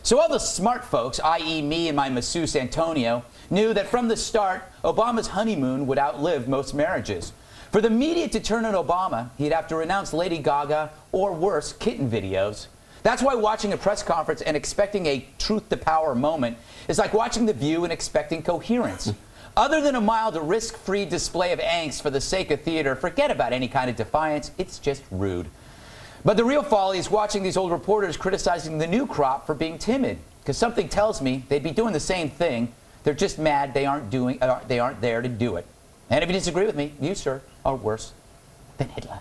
So all the smart folks, i.e. me and my masseuse Antonio, knew that from the start, Obama's honeymoon would outlive most marriages. For the media to turn on Obama, he'd have to renounce Lady Gaga or worse, kitten videos. That's why watching a press conference and expecting a truth to power moment is like watching The View and expecting coherence. Other than a mild, risk-free display of angst for the sake of theater, forget about any kind of defiance. It's just rude. But the real folly is watching these old reporters criticizing the new crop for being timid. Because something tells me they'd be doing the same thing. They're just mad they aren't there to do it. And if you disagree with me, you, sir, are worse than Hitler.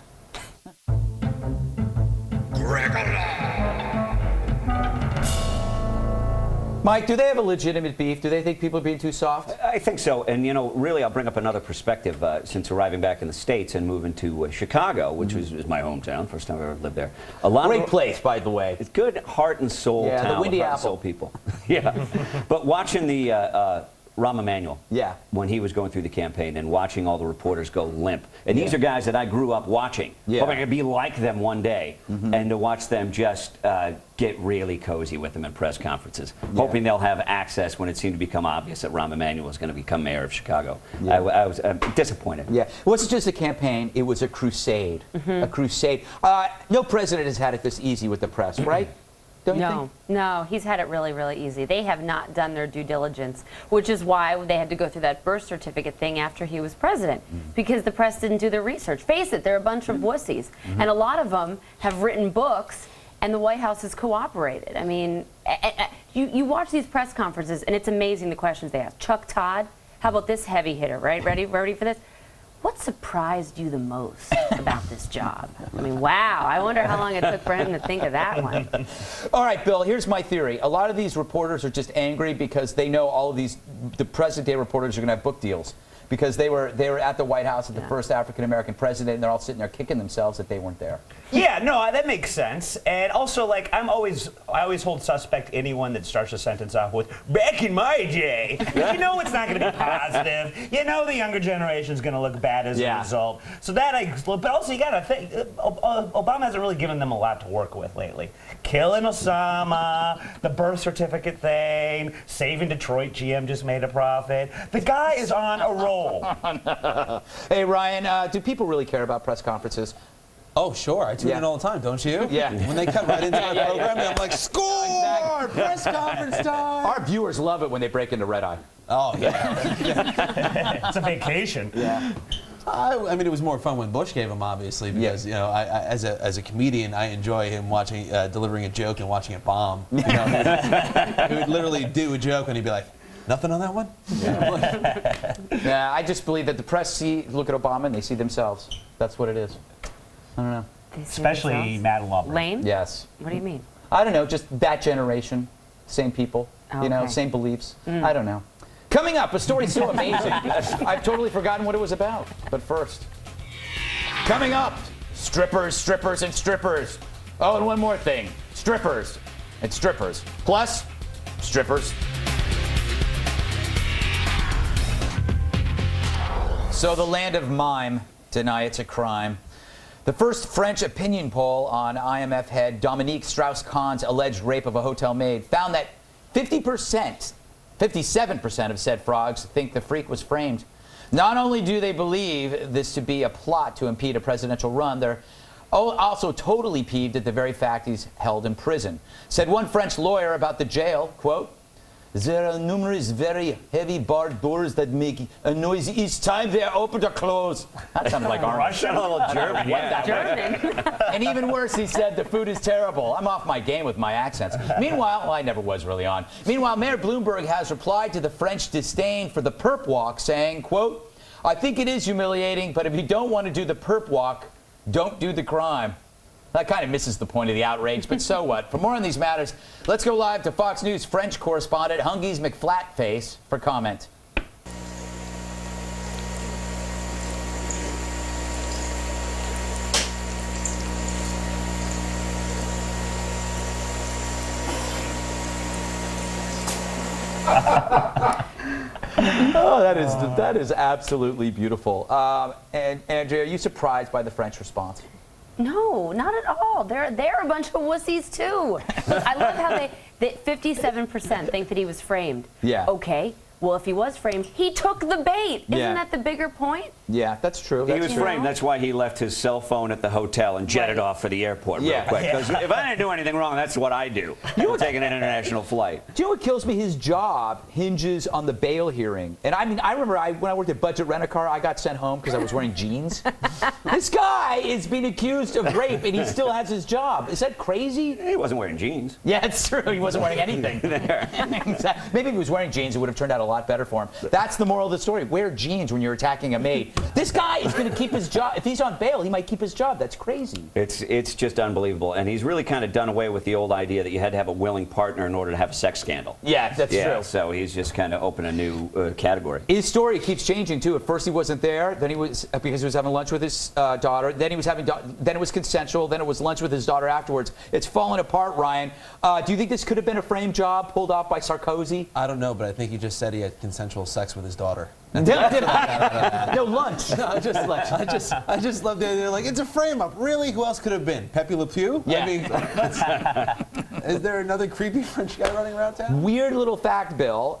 Mike, do they have a legitimate beef? Do they think people are being too soft? I think so. And, you know, really, I'll bring up another perspective since arriving back in the States and moving to Chicago, which is my hometown. First time I ever lived there. Great place, by the way. It's good heart and soul town. The Windy Apple. Soul people. Yeah. But watching the Rahm Emanuel, when he was going through the campaign and watching all the reporters go limp. And these are guys that I grew up watching. Hoping I could be like them one day. And to watch them just get really cozy with them in press conferences. Hoping they'll have access when it seemed to become obvious that Rahm Emanuel was going to become mayor of Chicago. I was disappointed. Yeah. It wasn't just a campaign, it was a crusade. A crusade. No president has had it this easy with the press, right? No, he's had it really, really easy. They have not done their due diligence, which is why they had to go through that birth certificate thing after he was president, because the press didn't do their research. Face it, they're a bunch of wussies, and a lot of them have written books, and the White House has cooperated. I mean, you watch these press conferences, and it's amazing the questions they ask. Chuck Todd, how about this heavy hitter, right? Ready for this? What surprised you the most about this job? I mean, wow. I wonder how long it took for him to think of that one. All right, Bill, here's my theory. A lot of these reporters are just angry because they know all of the present-day reporters are going to have book deals. Because they were at the White House at the first African-American president, and they're all sitting there kicking themselves that they weren't there. Yeah, no, that makes sense. And also, like, I always hold suspect anyone that starts a sentence off with, back in my day. You know it's not going to be positive. You know the younger generation's going to look bad as a result. So but also you got to think, Obama hasn't really given them a lot to work with lately. Killing Osama, the birth certificate thing, saving Detroit, GM just made a profit. The guy is on a roll. Hey, Ryan, do people really care about press conferences? Oh, sure. I tune in all the time, don't you? Yeah. When they cut right into my program, I'm like, score! Exactly. Press conference time! Our viewers love it when they break into Red Eye. Oh, yeah. It's a vacation. Yeah. I mean, it was more fun when Bush gave him, obviously, because you know, as a comedian, I enjoy him watching, delivering a joke and watching it bomb. You know, he would literally do a joke and he'd be like, nothing on that one? Yeah, I just believe that the press look at Obama and they see themselves. That's what it is. I don't know. Especially Madeleine Albright. Lame? Yes. What do you mean? I don't know, just that generation, same people, you know, same beliefs. I don't know. Coming up, a story so amazing, I've totally forgotten what it was about. But first, coming up, strippers, strippers, and strippers. Oh, and one more thing, strippers and strippers. Plus, strippers. So the land of mime, deny it's a crime. The first French opinion poll on IMF head Dominique Strauss-Kahn's alleged rape of a hotel maid found that 57% of said frogs think the freak was framed. Not only do they believe this to be a plot to impede a presidential run, they're also totally peeved at the very fact he's held in prison. Said one French lawyer about the jail, quote, "There are numerous very heavy barred doors that make a noise each time they are opened or closed." That sounded like Russian, a little German. German. And even worse, he said, the food is terrible. I'm off my game with my accents. Meanwhile, well, I never was really on. Meanwhile, Mayor Bloomberg has replied to the French disdain for the perp walk, saying, quote, "I think it is humiliating, but if you don't want to do the perp walk, don't do the crime." That kind of misses the point of the outrage, but so what? For more on these matters, let's go live to Fox News French correspondent Hungies McFlatface for comment. Oh, that is absolutely beautiful. And Andrea, are you surprised by the French response? No, not at all. They're a bunch of wussies too. Look, I love how That 57% think that he was framed. Yeah. Okay. Well, if he was framed, he took the bait. Isn't that the bigger point? Yeah, that's true. He was framed. That's why he left his cell phone at the hotel and jetted off for the airport real quick. Because if I didn't do anything wrong, that's what I do. I'm taking an international flight. Do you know what kills me? His job hinges on the bail hearing. And I mean, I remember when I worked at Budget Rent-A-Car, I got sent home because I was wearing jeans. This guy is being accused of rape, and he still has his job. Is that crazy? He wasn't wearing jeans. Yeah, it's true. He wasn't wearing anything. Maybe if he was wearing jeans, it would have turned out a lot better for him. That's the moral of the story. Wear jeans when you're attacking a maid. This guy is going to keep his job. If he's on bail, he might keep his job. That's crazy. It's just unbelievable. And he's really kind of done away with the old idea that you had to have a willing partner in order to have a sex scandal. Yeah, that's true. So he's just kind of opened a new category. His story keeps changing too. At first he wasn't there, then he was because he was having lunch with his daughter. Then he was then it was consensual. Then it was lunch with his daughter afterwards. It's fallen apart, Ryan. Do you think this could have been a frame job pulled off by Sarkozy? I don't know, but I think he just said he had consensual sex with his daughter. No, lunch. No, I just love the idea. Like, it's a frame up. Really? Who else could have been? Pepe Le Pew? Yeah. I mean, is there another creepy French guy running around town? Weird little fact, Bill.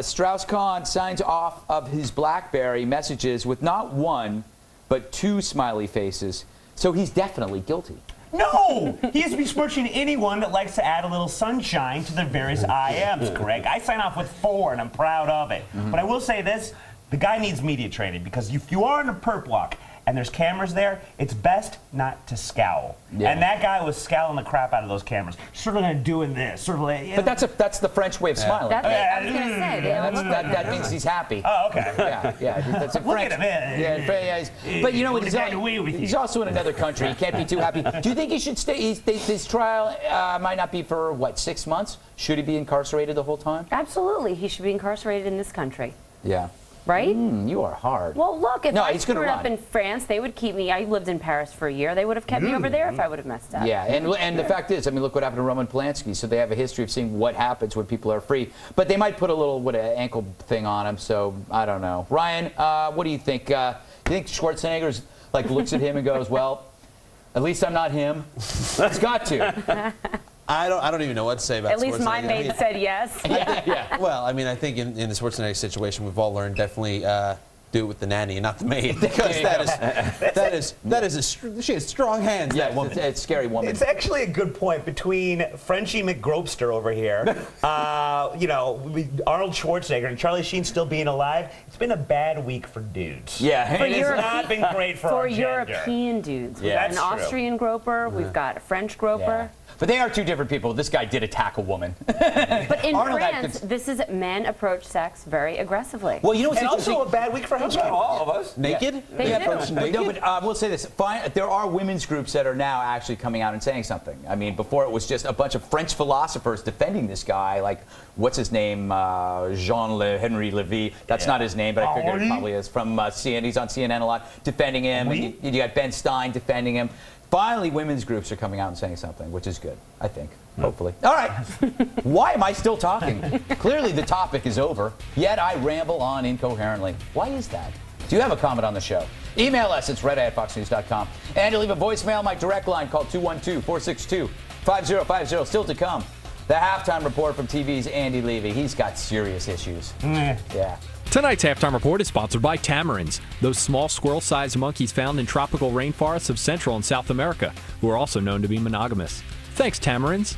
Strauss-Kahn signs off of his BlackBerry messages with not one, but 2 smiley faces. So he's definitely guilty. No! He is besmirching anyone that likes to add a little sunshine to their various IMs, Greg. I sign off with 4, and I'm proud of it. But I will say this, the guy needs media training, because if you are in a perp walk and there's cameras there, it's best not to scowl. Yeah. And that guy was scowling the crap out of those cameras. Sort of like doing this, sort of like... But that's the French way of smiling. I was going to say. That means he's happy. Oh, okay. Yeah. That's a Look French. at him. But you know what? He's also in another country. He can't be too happy. Do you think he should stay? His trial might not be for, what, 6 months? Should he be incarcerated the whole time? Absolutely. He should be incarcerated in this country. Yeah. Right? You are hard. Well, look, if I screwed up in France, they would keep me. I lived in Paris for a year. They would have kept me over there if I would have messed up. Yeah, and the fact is, I mean, look what happened to Roman Polanski. So they have a history of seeing what happens when people are free. But they might put a little ankle thing on him. So I don't know. Ryan, what do you think? Do you think Schwarzenegger looks at him and goes, "Well, at least I'm not him. It's got to." I don't even know what to say about Schwarzenegger. At least my maid said yes. Yeah. Well, I mean, I think in the Schwarzenegger situation, we've all learned definitely do it with the nanny and not the maid, because she has strong hands. Yeah, that woman. it's a scary woman. It's actually a good point between Frenchie McGropester over here, Arnold Schwarzenegger and Charlie Sheen still being alive. It's been a bad week for dudes. Yeah, it's not been great for our gender. European dudes. We've Yeah, got an Austrian groper. We've got a French groper. Yeah. But they are 2 different people. This guy did attack a woman. But in France, this is men approach sex very aggressively. Well, you know what's and interesting? also a bad week for housekeeping. All of us. Naked? Yeah. They do. Naked? No, but we'll say this. There are women's groups that are now actually coming out and saying something. I mean, before it was just a bunch of French philosophers defending this guy. Like, what's his name? Henry Levy. That's not his name, but I figure it probably is. From CNN. He's on CNN a lot, defending him. And you got Ben Stein defending him. Finally, women's groups are coming out and saying something, which is good, I think. Hopefully. All right. Why am I still talking? Clearly the topic is over, yet I ramble on incoherently. Why is that? Do you have a comment on the show? Email us. It's red@foxnews.com. And to leave a voicemail, my direct line, called 212-462-5050. Still to come, the halftime report from TV's Andy Levy. He's got serious issues. Yeah. Tonight's halftime report is sponsored by tamarins, those small squirrel-sized monkeys found in tropical rainforests of Central and South America, who are also known to be monogamous. Thanks, tamarins.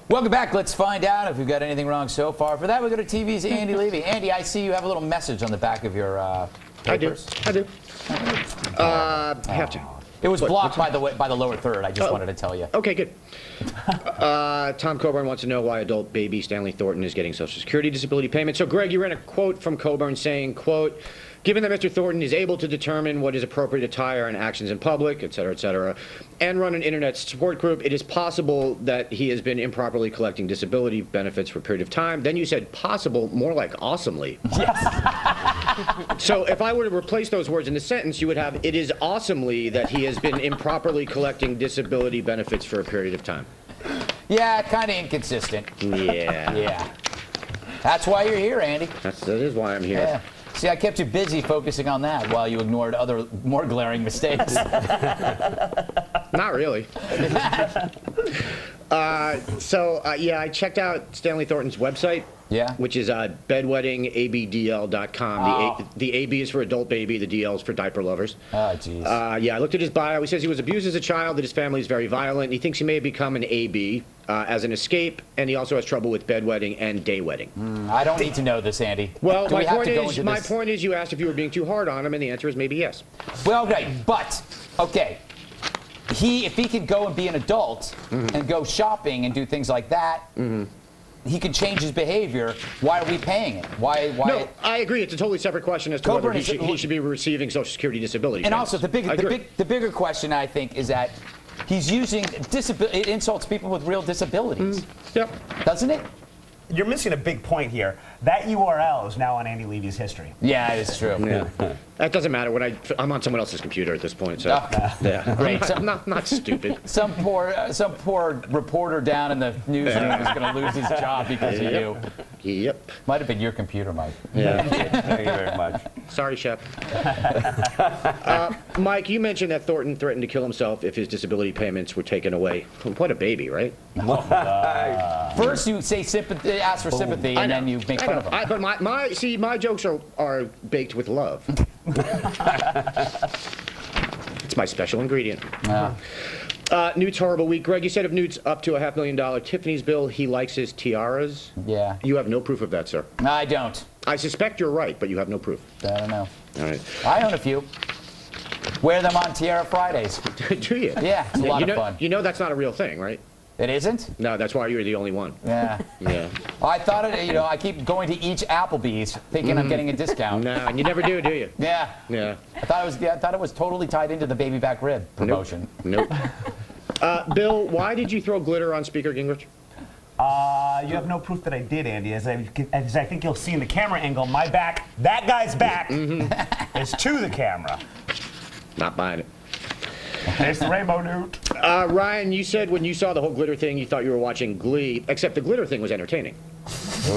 Welcome back. Let's find out if we've got anything wrong so far. For that, we go to TV's Andy Levy. Andy, I see you have a little message on the back of your papers. I do. Have to. It was blocked by the lower third. I just wanted to tell you. Okay, good. Tom Coburn wants to know why adult baby Stanley Thornton is getting Social Security disability payment. So, Greg, you read a quote from Coburn saying, quote, "Given that Mr. Thornton is able to determine what is appropriate attire and actions in public, et cetera, and run an internet support group, it is possible that he has been improperly collecting disability benefits for a period of time." Then you said possible, more like awesomely. Yes. So if I were to replace those words in the sentence, you would have, it is awesomely that he has been improperly collecting disability benefits for a period of time. Yeah, kind of inconsistent. Yeah. Yeah. That's why you're here, Andy. That is why I'm here. Yeah. See, I kept you busy focusing on that while you ignored other more glaring mistakes. Not really. Yeah, I checked out Stanley Thornton's website. Yeah. Which is bedweddingabdl.com. Oh. The AB is for adult baby, the DL is for diaper lovers. Oh, jeez. Yeah, I looked at his bio. He says he was abused as a child, that his family is very violent. He thinks he may have become an AB as an escape, and he also has trouble with bedwetting and day wedding. I don't need to know this, Andy. Well, Do we have to go into my this? point is you asked if you were being too hard on him, and the answer is maybe yes. Well, okay, but, okay. If he could go and be an adult and go shopping and do things like that, he could change his behavior. Why are we paying it? Why? No, I agree. It's a totally separate question as to Coburn whether he should be receiving Social Security disability. And payments. also, the bigger question, I think, is that he's using it insults people with real disabilities. Yep. Doesn't it? You're missing a big point here. That URL is now on Andy Levy's history. Yeah, it's true. Yeah. That doesn't matter. When I'm on someone else's computer at this point, so yeah. Great. I'm not stupid. Some poor reporter down in the newsroom is going to lose his job because of you. Yep. Might have been your computer, Mike. Yeah. Thank you very much. Sorry, Shep. Mike, you mentioned that Thornton threatened to kill himself if his disability payments were taken away. What a baby, right? First, you say sympathy, ask for sympathy, and then you make fun of him. But my jokes are baked with love. It's my special ingredient. Newt's horrible week. Greg, you said if Newt's up to a $500,000 Tiffany's bill, he likes his tiaras. Yeah. You have no proof of that, sir. No, I don't. I suspect you're right, but you have no proof. I don't know. All right. I own a few. Wear them on Tiara Fridays. Do you? Yeah, it's a lot of fun. You know that's not a real thing, right? It isn't? No, that's why you're the only one. Yeah. Yeah. I thought it, I keep going to each Applebee's thinking I'm getting a discount. No, and you never do you? Yeah. Yeah. I thought it was totally tied into the baby back rib promotion. Nope. Bill, why did you throw glitter on Speaker Gingrich? You have no proof that I did, Andy. As I think you'll see in the camera angle, my back, that guy's back, is to the camera. Not buying it. There's the rainbow Newt. Ryan, you said when you saw the whole glitter thing, you thought you were watching Glee, except the glitter thing was entertaining.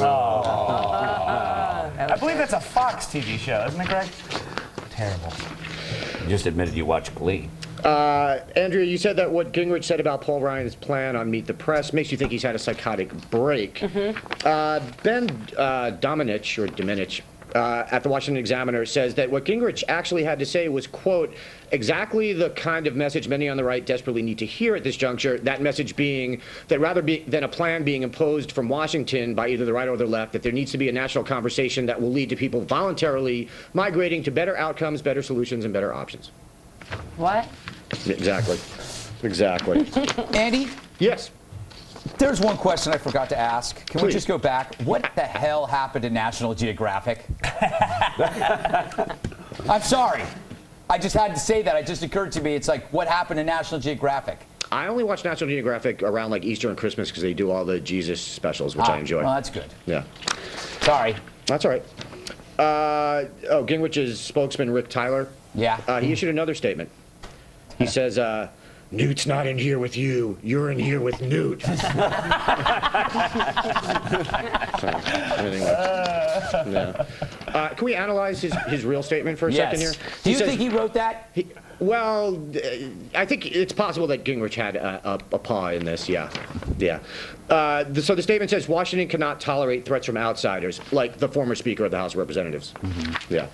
I believe that's a Fox TV show, isn't it, Greg? Terrible. You just admitted you watch Glee. Andrea, you said that what Gingrich said about Paul Ryan's plan on Meet the Press makes you think he's had a psychotic break. Ben Domenech, at the Washington Examiner says that what Gingrich actually had to say was, quote, exactly the kind of message many on the right desperately need to hear at this juncture, that message being that rather than a plan being imposed from Washington by either the right or the left, that there needs to be a national conversation that will lead to people voluntarily migrating to better outcomes, better solutions, and better options. What? Exactly. Andy? Yes. There's one question I forgot to ask. Can we Please. just go back? What the hell happened to National Geographic? I'm sorry. I just had to say that. It just occurred to me. It's like, what happened to National Geographic? I only watch National Geographic around like Easter and Christmas because they do all the Jesus specials, which I enjoy. Well, that's good. Yeah. Sorry. That's all right. Gingrich's spokesman, Rick Tyler, Yeah. he issued another statement. He says, Newt's not in here with you. You're in here with Newt. So, anyway. Yeah. Can we analyze his real statement for a second here? Do you think he wrote that? Well, I think it's possible that Gingrich had a paw in this, yeah. So the statement says, Washington cannot tolerate threats from outsiders, like the former Speaker of the House of Representatives. Yeah.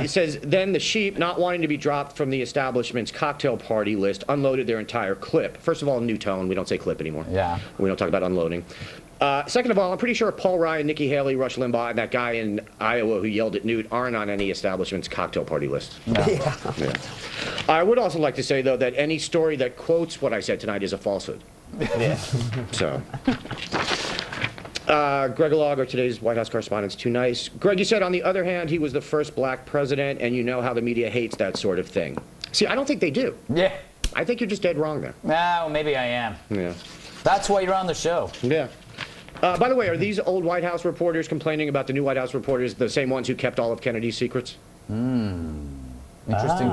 It says, then the sheep, not wanting to be dropped from the establishment's cocktail party list, unloaded their entire clip. First of all, new tone. We don't say clip anymore. Yeah. We don't talk about unloading. Second of all, I'm pretty sure Paul Ryan, Nikki Haley, Rush Limbaugh, and that guy in Iowa who yelled at Newt aren't on any establishment's cocktail party list. No. Yeah. I would also like to say, though, that any story that quotes what I said tonight is a falsehood. Yeah. So. Greg Alago, today's White House correspondent's too nice. Greg, you said, on the other hand, he was the first black president, and you know how the media hates that sort of thing. See, I don't think they do. Yeah. I think you're just dead wrong there. No, maybe I am. Yeah. That's why you're on the show. Yeah. By the way, are these old White House reporters complaining about the new White House reporters the same ones who kept all of Kennedy's secrets? Interesting.